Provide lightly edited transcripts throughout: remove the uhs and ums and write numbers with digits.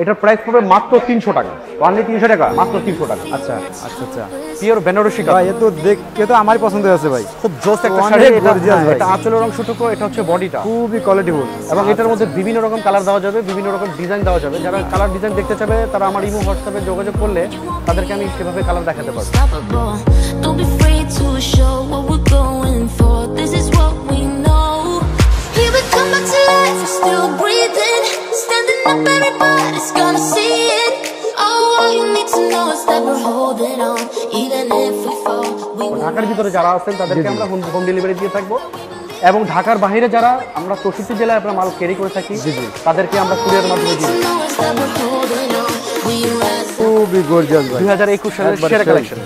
এটার প্রাইস পড়বে মাত্র 300 টাকা। অনলি 300 টাকা, মাত্র 300 টাকা। আচ্ছা আচ্ছা আচ্ছা, পিওর বেনারসি কাতান। ভাই এ তো দেখে তো আমারই পছন্দ হয়েছে ভাই, খুব জোস একটা শাড়ি। এটা আঁচলের অংশটুকু, এটা হচ্ছে বডিটা, খুবই কোয়ালিটিফুল। এবং এটার মধ্যে বিভিন্ন রকম কালার দেওয়া যাবে, বিভিন্ন রকম ডিজাইন দেওয়া যাবে। যারা কালার ডিজাইন দেখতে চাবে তারা আমার ইমো হোয়াটসঅ্যাপে যোগাযোগ করলে তাদেরকে আমি সেভাবে কালার দেখাতে পারবো। ঢাকার ভিতরে যারা আছেন তাদেরকে আমরা হোম ডেলিভারি দিয়ে থাকবো, এবং ঢাকার বাইরে যারা আমরা 64 জেলায় আমরা মাল ক্যারি করে থাকি তাদেরকে আমরা কুরিয়ার মাধ্যমে দিই। খুবই গর্জিয়াস ভাই, 2021 সালের সেরা কালেকশন।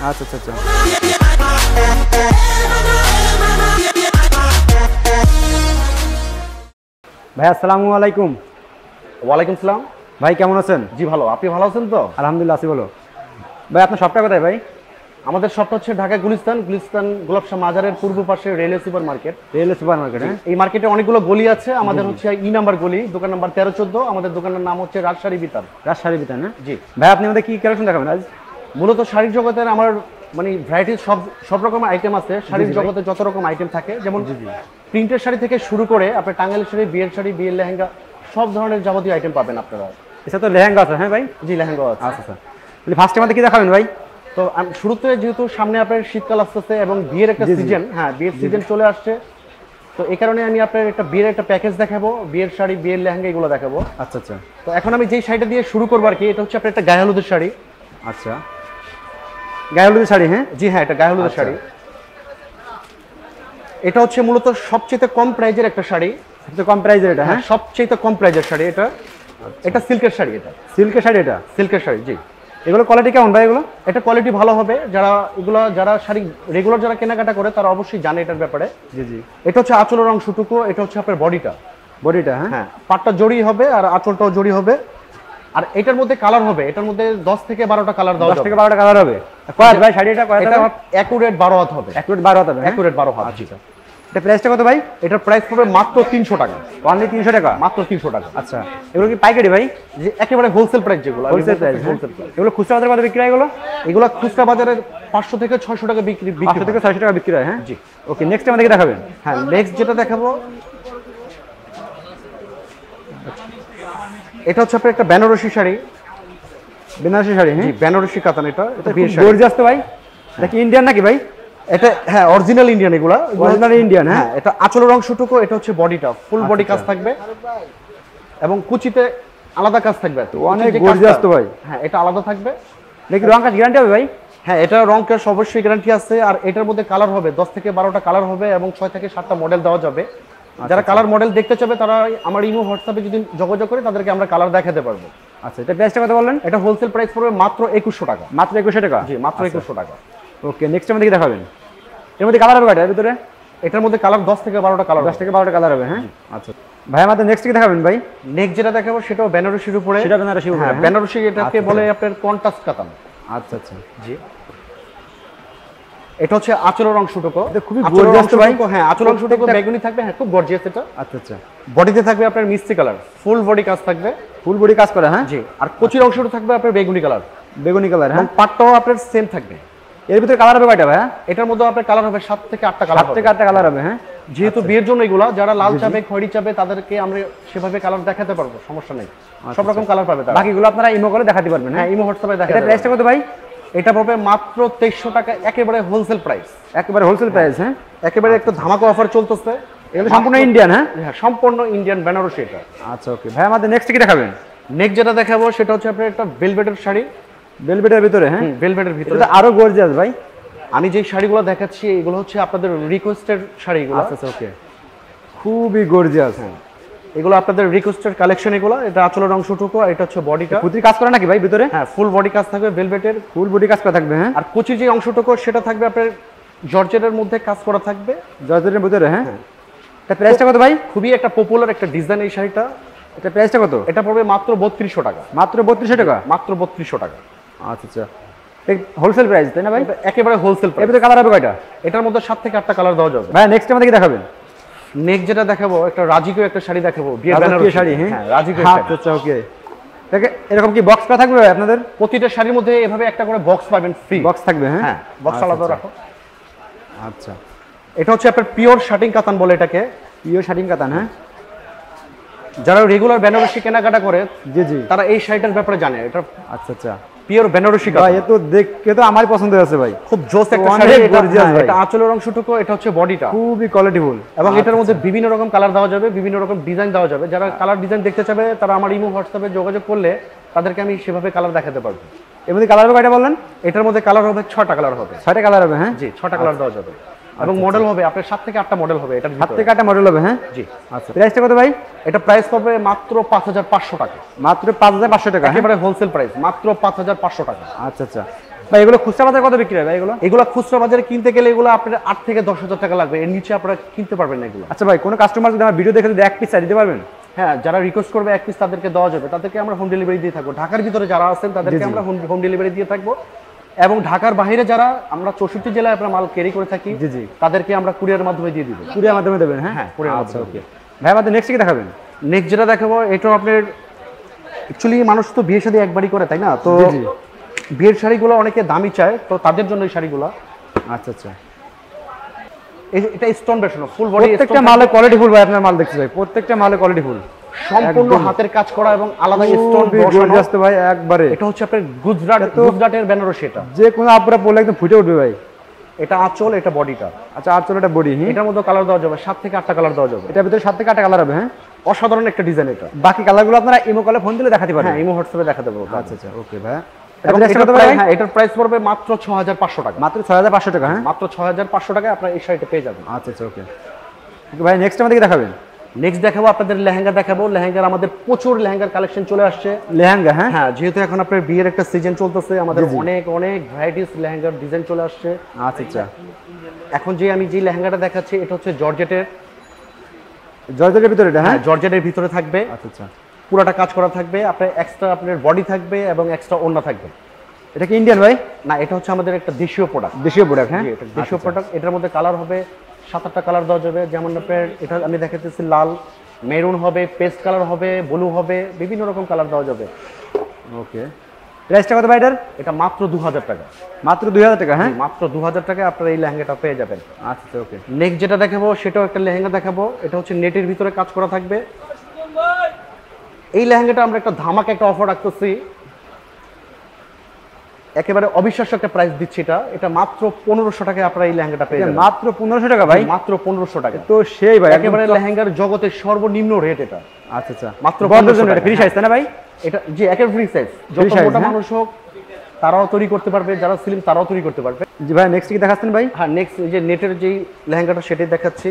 আচ্ছা আচ্ছা আচ্ছা, ভাই আসসালামু আলাইকুম। ওয়ালাইকুম সালাম। ভাই কেমন আছেন? জি ভালো, আপনি ভালো আছেন তো? আলহামদুলিল্লাহ আছি। বলো ভাই, আপনার শপটা কোথায় ভাই? আমাদের শপটা হচ্ছে ঢাকা গুলিস্তান গোলাপশাহ মাজারের পূর্ব পাশে railway super market. Railway super market, হ্যাঁ। এই মার্কেটে অনেকগুলো গলি আছে। আমাদের হচ্ছে ই নাম্বার গলি, দোকান নাম্বার 13-14। আমাদের দোকানের নাম হচ্ছে রাজশাহী বিতান। রাজশাহী বিতান, না? জি ভাই, আপনি আমাদের কি কালেকশন দেখাবেন আজ? মূলত শাড়ির জগতের আমার মানে ভ্যারাইটিস সব রকমের আইটেম আছে। শাড়ির জগতে যত রকম আইটেম থাকে, যেমন প্রিন্টের শাড়ি থেকে শুরু করে আপনার টাঙ্গাইলের শাড়ি, বিয়ের লেহেঙ্গা, সব ধরনের যাবতীয় আইটেম পাবেন আপনারা। এটা তো লেহেঙ্গা আছে, হ্যাঁ ভাই? জি লেহেঙ্গা আছে। আচ্ছা আচ্ছা, ফার্স্টে আমাদের কি দেখাবেন ভাই? তো শুরুতে যেহেতু সামনে আপনার শীতকাল আসতেছে এবং বিয়ের একটা সিজন, হ্যাঁ বিয়ের সিজন চলে আসছে, তো এই কারণে আমি আপনার একটা বিয়ের একটা প্যাকেজ দেখাবো, বিয়ের শাড়ি, বিয়ের লেহেঙ্গা এগুলো দেখাবো। আচ্ছা আচ্ছা, তো এখন আমি যেই শাড়িটা দিয়ে শুরু করবো আর কি, এটা হচ্ছে আপনার একটা গায়ে হলুদের শাড়ি। আচ্ছা, গায়ে হলুদের শাড়ি, হ্যাঁ? জি হ্যাঁ, এটা গায়ে হলুদের শাড়ি। এটা হচ্ছে মূলত সবচেয়ে কম প্রাইজের একটা শাড়ি। সবচেয়ে কম প্রাইজের এটা? হ্যাঁ, সবচেয়ে কম প্রাইজের শাড়ি এটা। এটা সিল্কের শাড়ি। এটা সিল্কের শাড়ি? এটা সিল্কের শাড়ি, জি। এগুলো কোয়ালিটি কেমন ভাই? এগুলো এটা কোয়ালিটি ভালো হবে। যারা শাড়ি রেগুলার যারা কেনাকাটা করে তারা অবশ্যই জানে এটার ব্যাপারে। জি জি। এটা হচ্ছে আঁচলের অংশটুকু, এটা হচ্ছে আপনার বডিটা। হ্যাঁ, পাটটা জড়ি হবে আর আঁচলটাও জড়ি হবে। আর এটার মধ্যে কালার হবে, এটার মধ্যে 10 থেকে 12টা কালার দেওয়া যাবে। 10 থেকে 12টা কালার হবে। কয় ভাই শাড়িটা? এটা অ্যাকুরেট 12 হাত হবে। অ্যাকুরেট 12 হাত হবে? অ্যাকুরেট 12 হাত। আচ্ছা, এটা প্রাইসটা কত ভাই? এটার প্রাইস পড়বে মাত্র 300 টাকা। অনলি 300 টাকা? মাত্র 300 টাকা। আচ্ছা, এগুলো কি পাইকারি ভাই? যে একেবারে হোলসেল প্রাইস, যেগুলো হোলসেল প্রাইস। এগুলো খুচরা বাজারে কত বিক্রি হয়? এগুলো খুচরা বাজারে 500 থেকে 600 টাকা বিক্রি। 500 থেকে 600 টাকা বিক্রি হয়, হ্যাঁ? জি। ওকে, নেক্সট আমাদেরকে দেখাবেন। হ্যাঁ, নেক্সট যেটা দেখাবো এটা হচ্ছে আপনার একটা বেনারসি শাড়ি। বেনারসি শাড়ি, হ্যাঁ, বেনারসি কাতান। এটা গর্জিয়াস তো ভাই। এটা কি ইন্ডিয়ান নাকি ভাই? এটা হ্যাঁ অরিজিনাল ইন্ডিয়ান। এগুলা অরিজিনাল ইন্ডিয়ান, হ্যাঁ। এটা আঁচলের অংশটুকু, এটা হচ্ছে বডিটা, ফুল বডি কাজ থাকবে এবং কুচিতে আলাদা কাজ থাকবে। অনেক গর্জিয়াস তো ভাই। হ্যাঁ, এটা আলাদা থাকবে। দেখি রং কাজ গ্যারান্টি হবে ভাই? হ্যাঁ, এটা রং কাজ অবশ্যই গ্যারান্টি আছে। আর এটার মধ্যে কালার হবে 10 থেকে 12টা কালার হবে এবং 6 থেকে 7টা মডেল দেওয়া যাবে। যারা কালার মডেল দেখতে চাবে তারা আমার ইমো হোয়াটসঅ্যাপে যদি যোগাযোগ করে তাদেরকে আমরা কালার দেখাতে পারবো। আচ্ছা, এটা প্রাইসটা কত বললেন? এটা হোলসেল প্রাইস পড়বে মাত্র 2100 টাকা। মাত্র 2100 টাকা? জি, মাত্র 2100 টাকা। ওকে, নেক্সট আমাদের কি দেখাবেন? এর মধ্যে কালার হবে কয়টা এর ভিতরে? এটার মধ্যে কালার 10 থেকে 12টা কালার। 10 থেকে 12টা কালার হবে, হ্যাঁ। আচ্ছা ভাই, আমাদের নেক্সট কি দেখাবেন ভাই? নেক্সট যেটা দেখাবো সেটাও বেনারসির উপরে। সেটা বেনারসির উপরে, হ্যাঁ, বেনারসি। এটাকে বলে আপনার কন্ট্রাস্ট কাতান। আচ্ছা আচ্ছা, জি। এটা হচ্ছে আঁচলের অংশটুকু। এটা খুবই গর্জিয়াস তো ভাই। হ্যাঁ, আঁচলের অংশটুকু বেগুনি থাকবে। হ্যাঁ, খুব গর্জিয়াস এটা। আচ্ছা আচ্ছা, বডিতে থাকবে আপনার মিষ্টি কালার, ফুল বডি কাজ থাকবে। ফুল বডি কাজ করে, হ্যাঁ। জি। আর কুচির অংশটা থাকবে আপনার বেগুনি কালার। বেগুনি কালার, হ্যাঁ। পাটটাও আপনার সেম থাকবে। এর ভিতরে কালার হবে কয়টা ভাই? এটার মধ্যে আপনার কালার হবে 7 থেকে 8টা কালার। 7 থেকে 8টা কালার হবে, হ্যাঁ। যেহেতু বিয়ের জন্য এগুলা, যারা লাল চাবে, খয়েরি চাবে, তাদেরকে আমরা সেভাবে কালার দেখাতে পারবো, সমস্যা নেই। সব রকম কালার পাবে। বাকিগুলো আপনারা ইমো করে দেখাতে পারবেন? হ্যাঁ, ইমো হোয়াটসঅ্যাপে দেখাতে। এটা প্রাইসটা কত ভাই? এটা পড়বে মাত্র 2300 টাকা, একেবারে হোলসেল প্রাইস। একেবারে হোলসেল প্রাইস, হ্যাঁ। একেবারে একটা ধামাকা অফার চলতেছে। এগুলো সম্পূর্ণ ইন্ডিয়ান, হ্যাঁ? হ্যাঁ, সম্পূর্ণ ইন্ডিয়ান বেনারসি এটা। আচ্ছা, ওকে ভাই, আমাদের নেক্সট কি দেখাবেন? নেক্সট যেটা দেখাবো সেটা হচ্ছে আপনার একটা ভেলভেটের শাড়ি। ভেলভেটের ভিতরে, হ্যাঁ। ভেলভেটের ভিতরে এটা আরো গর্জিয়াস ভাই। আমি যে শাড়িগুলো দেখাচ্ছি এগুলো হচ্ছে আপনাদের রিকোয়েস্টেড শাড়িগুলো। আচ্ছা, ওকে, খুবই গর্জিয়াস। হ্যাঁ, এগুলো আপনাদের রিকোয়েস্টেড কালেকশন। এগুলো এটা আঁচলের অংশটুকু, এটা হচ্ছে বডিটা। পুঁতির কাজ করে নাকি ভাই ভিতরে? হ্যাঁ, ফুল বডি কাজ থাকবে ভেলভেটের। ফুল বডি কাজ করা থাকবে, হ্যাঁ। আর কুচির যে অংশটুকু সেটা থাকবে আপনার জর্জেটের মধ্যে কাজ করা থাকবে। জর্জেটের ভিতরে, হ্যাঁ। এটা প্রাইসটা কত ভাই? খুবই একটা পপুলার একটা ডিজাইন এই শাড়িটা। এটা প্রাইসটা কত? এটা পড়বে মাত্র 3200 টাকা। মাত্র 3200 টাকা? মাত্র 3200 টাকা। আচ্ছা আচ্ছা, হোলসেল প্রাইস তাই না ভাই? একেবারে হোলসেল প্রাইস। এর ভিতরে কালার হবে কয়টা? এটার মধ্যে 7 থেকে 8টা কালার দেওয়া যাবে। ভাই, নেক্সট আমাদের কি দেখাবেন? নেক্সট যেটা দেখাবো একটা রাজিকো একটা শাড়ি দেখাবো। বিয়ের বেনারসি শাড়ি, হ্যাঁ, রাজিকো। আচ্ছা, ওকে, এরকম কি বক্স করা থাকবে ভাই আপনাদের? প্রতিটা শাড়ির মধ্যে এভাবে একটা করে বক্স পাবেন ফ্রি। বক্স থাকবে, হ্যাঁ? হ্যাঁ, বক্স আলাদা রাখো। আচ্ছা, এটা হচ্ছে আপনার পিওর শাটিং কাতান বলে এটাকে। পিওর শাটিং কাতান, হ্যাঁ? যারা রেগুলার বেনারসি কেনাকাটা করে জি জি, তারা এই শাড়িটার ব্যাপারে জানে। এটা আচ্ছা আচ্ছা, পিওর বেনারসি ভাই কাতান। এ তো দেখে তো আমারই পছন্দ হয়েছে ভাই, খুব জোস একটা অনেক শাড়ি। এটা gorgeous ভাই। এটা আঁচলের অংশটুকু, এটা হচ্ছে বডিটা। খুবই কোয়ালিটিফুল। এবং এটার মধ্যে বিভিন্ন রকম কালার দেওয়া যাবে, বিভিন্ন রকম ডিজাইন দেওয়া যাবে। যারা কালার ডিজাইন দেখতে চাবে তারা আমার ইমো হোয়াটসঅ্যাপে যোগাযোগ করলে তাদেরকে আমি সেভাবে কালার দেখাতে পারবো। এর মধ্যে কালার হবে কয়টা বললেন? এটার মধ্যে কালার হবে 6টা কালার হবে। 6টা কালার হবে, হ্যাঁ? জি, 6টা কালার দেওয়া যাবে। এবং মডেল হবে আপনার 7 থেকে 8টা মডেল হবে এটার 7 ভিতরে। থেকে 8টা মডেল হবে, হ্যাঁ? জি। আচ্ছা, প্রাইসটা কত ভাই? এটা প্রাইস পড়বে মাত্র 5500 টাকা। মাত্র 5500 টাকা, হ্যাঁ? একেবারে হোলসেল প্রাইস মাত্র 5500 টাকা। আচ্ছা আচ্ছা ভাই, এগুলো খুচরা বাজারে কত বিক্রি হয় ভাই এগুলো? এগুলো খুচরা বাজারে কিনতে গেলে এগুলো আপনার 8 থেকে 10,000 টাকা লাগবে, এর নিচে আপনারা কিনতে পারবেন না এগুলো। আচ্ছা ভাই, কোনো কাস্টমার যদি আমার ভিডিও দেখে যদি এক পিস দিতে পারবেন? হ্যাঁ, যারা রিকোয়েস্ট করবে এক পিস তাদেরকে দেওয়া যাবে, তাদেরকে আমরা হোম ডেলিভারি দিয়ে থাকবো। ঢাকার ভিতরে যারা আছেন তাদেরকে আমরা হোম ডেলিভারি দিয়ে থাকবো। এবং ঢাকার বাইরে যারা, আমরা 64 জেলায় আপনার মাল ক্যারি করে থাকি, জি জি, তাদেরকে আমরা কুরিয়ার মাধ্যমে দিয়ে দিব। কুরিয়ার মাধ্যমে দেবেন, হ্যাঁ? হ্যাঁ, কুরিয়ার আচ্ছা, মাধ্যমে। ওকে ভাই, আমাদের নেক্সট কি দেখাবেন? নেক্সট যেটা দেখাবো এটাও আপনার অ্যাকচুয়ালি মানুষ তো বিয়ে শাদী একবারই করে, তাই না? তো জি জি, বিয়ের শাড়িগুলো অনেকে দামি চায়, তো তাদের জন্য এই শাড়িগুলো। আচ্ছা আচ্ছা, এটা স্টোন বেশন, ফুল বডি প্রত্যেকটা মালে কোয়ালিটিফুল ভাই, আপনার মাল দেখছি ভাই, প্রত্যেকটা মালে কোয়ালিটিফুল, সম্পূর্ণ হাতের কাজ করা এবং আলাদা স্টোন গর্জিয়াস তো ভাই একবারে। এটা হচ্ছে আপনার গুজরাটের বেনারসি। এটা যে কোনো আপুরা পরলে একদম ফুটে উঠবে ভাই। এটা আঁচল, এটা বডিটা। আচ্ছা, আঁচল, এটা বডি। এটার মধ্যে কালার দেওয়া যাবে 7 থেকে 8টা কালার দেওয়া যাবে। এটার ভিতরে 7 থেকে 8টা কালার হবে, হ্যাঁ? অসাধারণ একটা ডিজাইন এটা। বাকি কালারগুলো আপনারা ইমো কলে ফোন দিলে দেখাতে পারবেন। হ্যাঁ, ইমো হোয়াটসঅ্যাপে দেখাতে পারবো। আচ্ছা আচ্ছা, ওকে ভাই। এবং হ্যাঁ, এটার প্রাইস পড়বে মাত্র 6500 টাকা। মাত্র 6500 টাকা, হ্যাঁ? মাত্র 6500 টাকায় আপনারা এই শাড়িটা পেয়ে যাবেন। আচ্ছা আচ্ছা, ওকে ভাই, নেক্সট আমাদের কি দেখাবেন? নেক্সট দেখাবো আপনাদের লেহেঙ্গা দেখাবো। লেহেঙ্গার আমাদের প্রচুর লেহেঙ্গার কালেকশন চলে আসছে। লেহেঙ্গা, হ্যাঁ? হ্যাঁ, যেহেতু এখন আপনার বিয়ের একটা সিজন চলতেছে, আমাদের অনেক অনেক ভ্যারাইটিস লেহেঙ্গার ডিজাইন চলে আসছে। আচ্ছা আচ্ছা, এখন আমি যে লেহেঙ্গাটা দেখাচ্ছি এটা হচ্ছে জর্জেটের ভিতরে এটা, হ্যাঁ? জর্জেটের ভিতরে থাকবে। আচ্ছা আচ্ছা, পুরাটা কাজ করা থাকবে, আপনার এক্সট্রা আপনার বডি থাকবে এবং এক্সট্রা ওড়না থাকবে। এটা কি ইন্ডিয়ান ভাই? না, এটা হচ্ছে আমাদের একটা দেশীয় প্রোডাক্ট। দেশীয় প্রোডাক্ট, হ্যাঁ? এটা দেশীয় প্রোডাক্ট। এটার মধ্যে কালার হবে 7-8টা কালার দেওয়া যাবে। যেমন আপনার এটা আমি দেখাতেছি লাল, মেরুন হবে, পেস্ট কালার হবে, ব্লু হবে, বিভিন্ন রকম কালার দেওয়া যাবে। ওকে, প্রাইসটা কত ভাই এটার? এটা মাত্র 2000 টাকা। মাত্র 2000 টাকা, হ্যাঁ? মাত্র 2000 টাকায় আপনারা এই লেহেঙ্গাটা পেয়ে যাবেন। আচ্ছা, ওকে। নেক্সট যেটা দেখাবো সেটাও একটা লেহেঙ্গা দেখাবো। এটা হচ্ছে নেটের ভিতরে কাজ করা থাকবে। এই লেহেঙ্গাটা আমরা একটা ধামাকা একটা অফার রাখতেছি, একেবারে অবিশ্বাস্য একটা প্রাইস দিচ্ছি। এটা মাত্র 1500 টাকায় আপনারা এই লেহেঙ্গাটা পেয়ে যাবেন। মাত্র 1500 টাকা ভাই? মাত্র 1500 টাকা। তো সেই ভাই, একেবারে লেহেঙ্গার জগতের সর্বনিম্ন রেট এটা। আচ্ছা আচ্ছা, মাত্র বড়দের জন্য এটা ফ্রি সাইজ, তাই না ভাই? এটা জি, একেবারে ফ্রি সাইজ। যত মোটা মানুষ হোক তারাও তৈরি করতে পারবে, যারা স্লিম তারাও তৈরি করতে পারবে। জি ভাই, নেক্সট কি দেখাচ্ছেন ভাই? হ্যাঁ, নেক্সট এই যে নেটের যে লেহেঙ্গাটা সেটাই দেখাচ্ছি।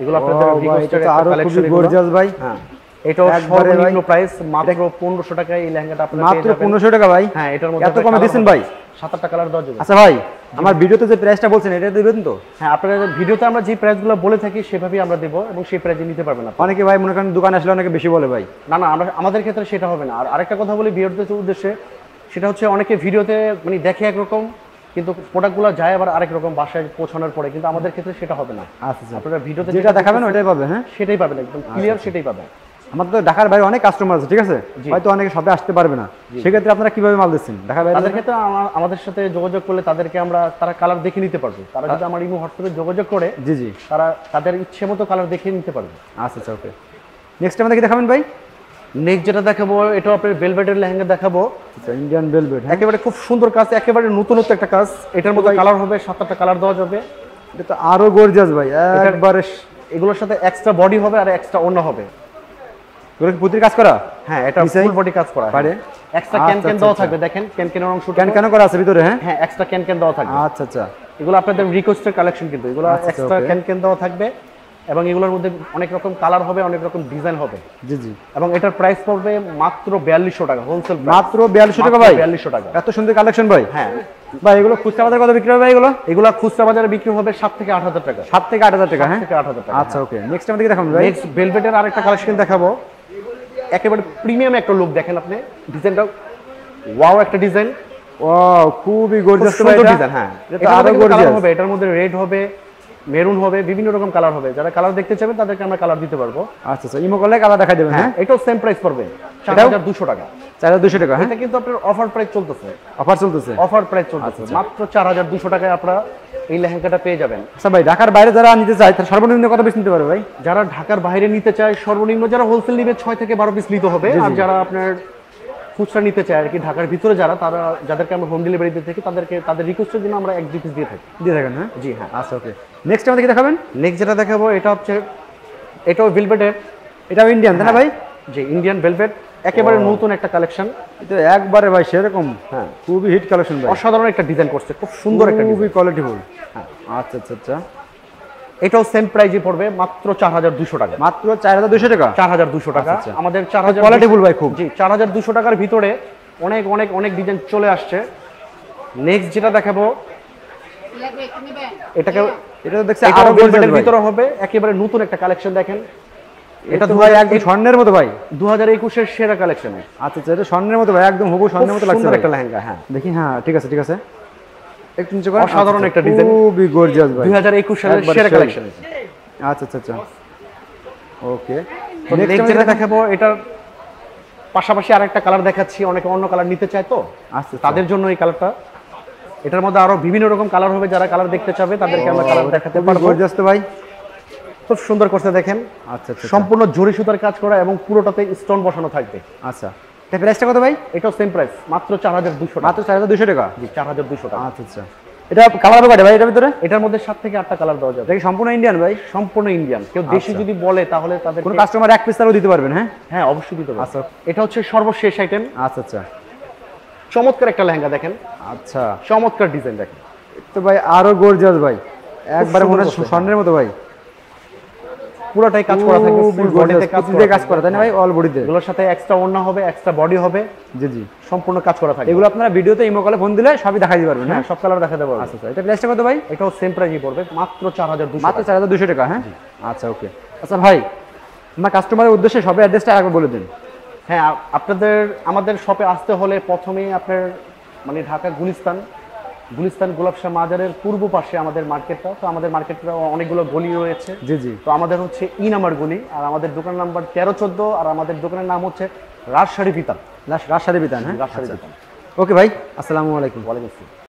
এগুলো আপনাদের ভিগোস্টার আরো খুবই গর্জিয়াস ভাই। হ্যাঁ, এটাও সর্বনিম্ন প্রাইস মাত্র 1500 টাকায় এই লেহেঙ্গাটা আপনারা পেয়ে যাবেন। মাত্র 1500 টাকা ভাই? হ্যাঁ, এটার মধ্যে এত কমে দিবেন ভাই? 7-8টা কালার দেওয়া যাবে। আচ্ছা ভাই, আমার ভিডিওতে যে প্রাইসটা বলছেন এটা দিবেন তো? হ্যাঁ, আপনারা ভিডিওতে আমরা যে প্রাইসগুলো বলে থাকি সেভাবেই আমরা দেব এবং সেই প্রাইসে নিতে পারবেন আপনারা। অনেকে ভাই মনে করেন দোকানে আসলে অনেকে বেশি বলে ভাই। না না, আমাদের ক্ষেত্রে সেটা হবে না। আর আরেকটা কথা বলি ভিডিওতে উদ্দেশ্যে, সেটা হচ্ছে অনেকে ভিডিওতে মানে দেখে একরকম, কিন্তু প্রোডাক্টগুলো যায় আবার আরেক রকম বাসায় পৌঁছানোর পরে, কিন্তু আমাদের ক্ষেত্রে সেটা হবে না। আচ্ছা, আপনারা ভিডিওতে যেটা দেখাবেন ওটাই পাবেন, হ্যাঁ? সেটাই পাবেন, একদম ক্লিয়ার সেটাই পাবেন। আমাদের তো ঢাকার বাইরে অনেক কাস্টমার আছে, ঠিক আছে? হয়তো অনেকে সবে আসতে পারবে না, সেক্ষেত্রে আপনারা কিভাবে মাল দিচ্ছেন ঢাকার বাইরে? তাদের ক্ষেত্রে আমাদের সাথে যোগাযোগ করলে তাদেরকে তারা কালার দেখে নিতে পারবে। তারা যদি আমার ইমো হোয়াটসঅ্যাপে যোগাযোগ করে, জি জি, তারা তাদের ইচ্ছে মতো কালার দেখে নিতে পারবে। আচ্ছা আচ্ছা, ওকে। নেক্সট আমাদের কি দেখাবেন ভাই? নেক্সট যেটা দেখাবো এটাও আপনার ভেলভেটের লেহেঙ্গা দেখাবো। আচ্ছা, ইন্ডিয়ান ভেলভেট, একেবারে খুব সুন্দর কাজ, একেবারে নতুনত্ব একটা কাজ। এটার মধ্যে কালার হবে 7-8টা কালার দেওয়া যাবে। এটা তো আরো গর্জিয়াস ভাই একবারে। এগুলোর সাথে এক্সট্রা বডি হবে আর এক্সট্রা ওড়না হবে। এগুলো কি পুতির কাজ করা? হ্যাঁ, এটা ফুল বডি কাজ করা পারে। এক্সট্রা ক্যান দেওয়া থাকবে, দেখেন ক্যানের অংশ ক্যান করা আছে ভিতরে, হ্যাঁ? হ্যাঁ, এক্সট্রা ক্যান দেওয়া থাকবে। আচ্ছা আচ্ছা, এগুলো আপনাদের রিকোয়েস্টের কালেকশন, কিন্তু এগুলো এক্সট্রা ক্যান দেওয়া থাকবে এবং এগুলোর মধ্যে অনেক রকম কালার হবে, অনেক রকম ডিজাইন হবে। জি জি, এবং এটার প্রাইস পড়বে মাত্র 4200 টাকা হোলসেল। মাত্র 4200 টাকা ভাই? 4200 টাকা। এত সুন্দর কালেকশন ভাই। হ্যাঁ ভাই, এগুলো খুচরা বাজারে কত বিক্রি হবে ভাই? এগুলো খুচরা বাজারে বিক্রি হবে 7 থেকে 8000 টাকা। 7 থেকে 8000 টাকা, হ্যাঁ? 7 থেকে 8000 টাকা। আচ্ছা, ওকে। নেক্সট আমাদের কি দেখাবেন ভাই? নেক্সট ভেলভেটের আরেকটা কালেকশন দেখাবো। একেবারে প্রিমিয়াম একটা লুক, দেখেন আপনি ডিজাইনটা, ওয়াও একটা ডিজাইন। ও, খুবই গর্জিয়াস সুন্দর ডিজাইন। হ্যাঁ, এটা আরো গর্জিয়াস হবে। এটার মধ্যে রেড হবে, মেরুন হবে, বিভিন্ন রকম কালার হবে। যারা কালার দেখতে চাবেন তাদেরকে আমরা কালার দিতে পারবো। আচ্ছা আচ্ছা, ইমো করলে কালার দেখাই দেবেন। হ্যাঁ, এটাও সেম প্রাইস পড়বে 4200 টাকা। 4200 টাকা। হ্যাঁ, এটা কিন্তু আপনার অফার প্রাইস চলতেছে, অফার চলতেছে। অফার প্রাইস চলতেছে, মাত্র 4200 টাকায় আপনারা এই লেহেঙ্গাটা পেয়ে যাবেন। আচ্ছা ভাই, ঢাকার বাইরে যারা নিতে চায় তারা সর্বনিম্ন কত পিস নিতে পারবে ভাই? যারা ঢাকার বাইরে নিতে চায় সর্বনিম্ন যারা হোলসেল নিবে 6 থেকে 12 পিস নিতে হবে। আর যারা আপনার খুচরা নিতে চায় আর কি, ঢাকার ভিতরে যারা, তারা যাদেরকে আমরা হোম ডেলিভারি দিয়ে থাকি তাদেরকে তাদের রিকোয়েস্টের জন্য আমরা 1-2 পিস দিয়ে থাকি। দিয়ে থাকেন? হ্যাঁ জি হ্যাঁ। আচ্ছা ওকে, নেক্সট আমাদের কি দেখাবেন? নেক্সট যেটা দেখাবো এটা হচ্ছে, এটাও ভেলভেটের। এটাও ইন্ডিয়ান তাই না ভাই? জি, ইন্ডিয়ান ভেলভেট, একেবারে নতুন একটা কালেকশন। এটা একবারে ভাই সেরকম, হ্যাঁ খুবই হিট কালেকশন ভাই, অসাধারণ একটা ডিজাইন করছে, খুব সুন্দর একটা খুবই ডিজাইন। কোয়ালিটিফুল। হ্যাঁ আচ্ছা আচ্ছা আচ্ছা, এটাও সেম প্রাইসে পড়বে মাত্র 4200 টাকা। মাত্র 4200 টাকা। 4200 টাকা। আচ্ছা, আচ্ছা। আমাদের 4000 কোয়ালিটিফুল ভাই খুব। জি, 4200 টাকার ভিতরে অনেক অনেক অনেক ডিজাইন চলে আসছে। নেক্সট যেটা দেখাবো, এটাকে এটা তো দেখছি এটাও আরো ভেলভেটের গর্জিয়াস ভিতরে হবে, একেবারে নতুন একটা কালেকশন। দেখেন এটা তো ভাই একদম স্বর্ণের মতো ভাই, 2021 এর সেরা কালেকশন। আচ্ছা আচ্ছা, এটা স্বর্ণের মতো ভাই, একদম হুবহু স্বর্ণের মতো লাগছে সুন্দর ভাই। একটা লেহেঙ্গা। হ্যাঁ দেখি, হ্যাঁ ঠিক আছে ঠিক আছে, একটু নিচে করেন। অসাধারণ আচ্ছা, একটা ডিজাইন, খুবই গর্জিয়াস ভাই, 2021 সালের একবার সেরা সেই। কালেকশন। আচ্ছা আচ্ছা আচ্ছা, ওকে। নেক্সট যেটা দেখাবো, এটার পাশাপাশি আরেকটা কালার দেখাচ্ছি, অনেকে অন্য কালার নিতে চায় তো, আচ্ছা তাদের জন্য এই কালারটা। এটার মধ্যে আরো বিভিন্ন রকম কালার হবে, যারা কালার দেখতে চাবে তাদেরকে আমরা কালার দেখাতে পারবো। গর্জিয়াস তো ভাই, খুব সুন্দর করতে দেখেন, আচ্ছা আচ্ছা সম্পূর্ণ জরি সুতার কাজ করা এবং পুরোটাতে স্টোন বসানো থাকবে। আচ্ছা। এটা প্রাইসটা কত ভাই? এটাও সেম প্রাইস, মাত্র 4200 টাকা। মাত্র 4200 টাকা। জি, 4200 টাকা। আচ্ছা আচ্ছা, এটা কালার হবে কয়টা ভাই এটার ভিতরে? এটার মধ্যে 7 থেকে 8টা কালার দেওয়া যাবে। এটা কি সম্পূর্ণ ইন্ডিয়ান ভাই? সম্পূর্ণ ইন্ডিয়ান। কেউ দেশি আচ্ছা। যদি বলে তাহলে তাদের কোন কাস্টমার এক পিস তারও দিতে পারবেন? হ্যাঁ হ্যাঁ, অবশ্যই দিতে আচ্ছা। পারবে। এটা হচ্ছে সর্বশেষ আইটেম। আচ্ছা আচ্ছা চমৎকার একটা লেহেঙ্গা দেখেন, আচ্ছা, চমৎকার ডিজাইন দেখেন। তো ভাই আরো গর্জিয়াস ভাই, একবারে সুন্দর মনে হচ্ছে করছে। স্বর্ণের মতো ভাই, পুরোটাই কাজ করা থাকবে, ফুল বডিতে কাজ কাজ করা তাই না ভাই? অল বডিতে। এগুলোর সাথে এক্সট্রা ওড়না হবে, এক্সট্রা বডি হবে, জি জি, সম্পূর্ণ কাজ করা থাকবে। এগুলো আপনারা ভিডিওতে ইমো কলে ফোন দিলে সবই দেখাই দিতে পারবেন। হ্যাঁ, হ্যাঁ সব কালার দেখাতে পারবো। আচ্ছা আচ্ছা, এটা প্রাইসটা কত ভাই? এটাও সেম প্রাইসই পড়বে, মাত্র 4200 মাত্র টাকা। 4200 টাকা। হ্যাঁ আচ্ছা ওকে। আচ্ছা ভাই, আমার কাস্টমারের উদ্দেশ্যে সবের অ্যাড্রেসটা একবার বলে দিন। হ্যাঁ, আপনাদের আমাদের শপে আসতে হলে প্রথমেই আপনার মানে ঢাকা গুলিস্তান গোলাপশাহ মাজারের পূর্ব পাশে আমাদের মার্কেটটা। তো আমাদের মার্কেটটা অনেকগুলো গলি রয়েছে। জি জি, তো আমাদের হচ্ছে ই নাম্বার গলি, আর আমাদের দোকান নাম্বার 13-14, আর আমাদের দোকানের নাম হচ্ছে রাজশাহী বিতান। রাজশাহী বিতান। হ্যাঁ রাজশাহী আচ্ছা। বিতান। ওকে ভাই, আসসালামু আলাইকুম। ওয়ালাইকুম আসসালাম।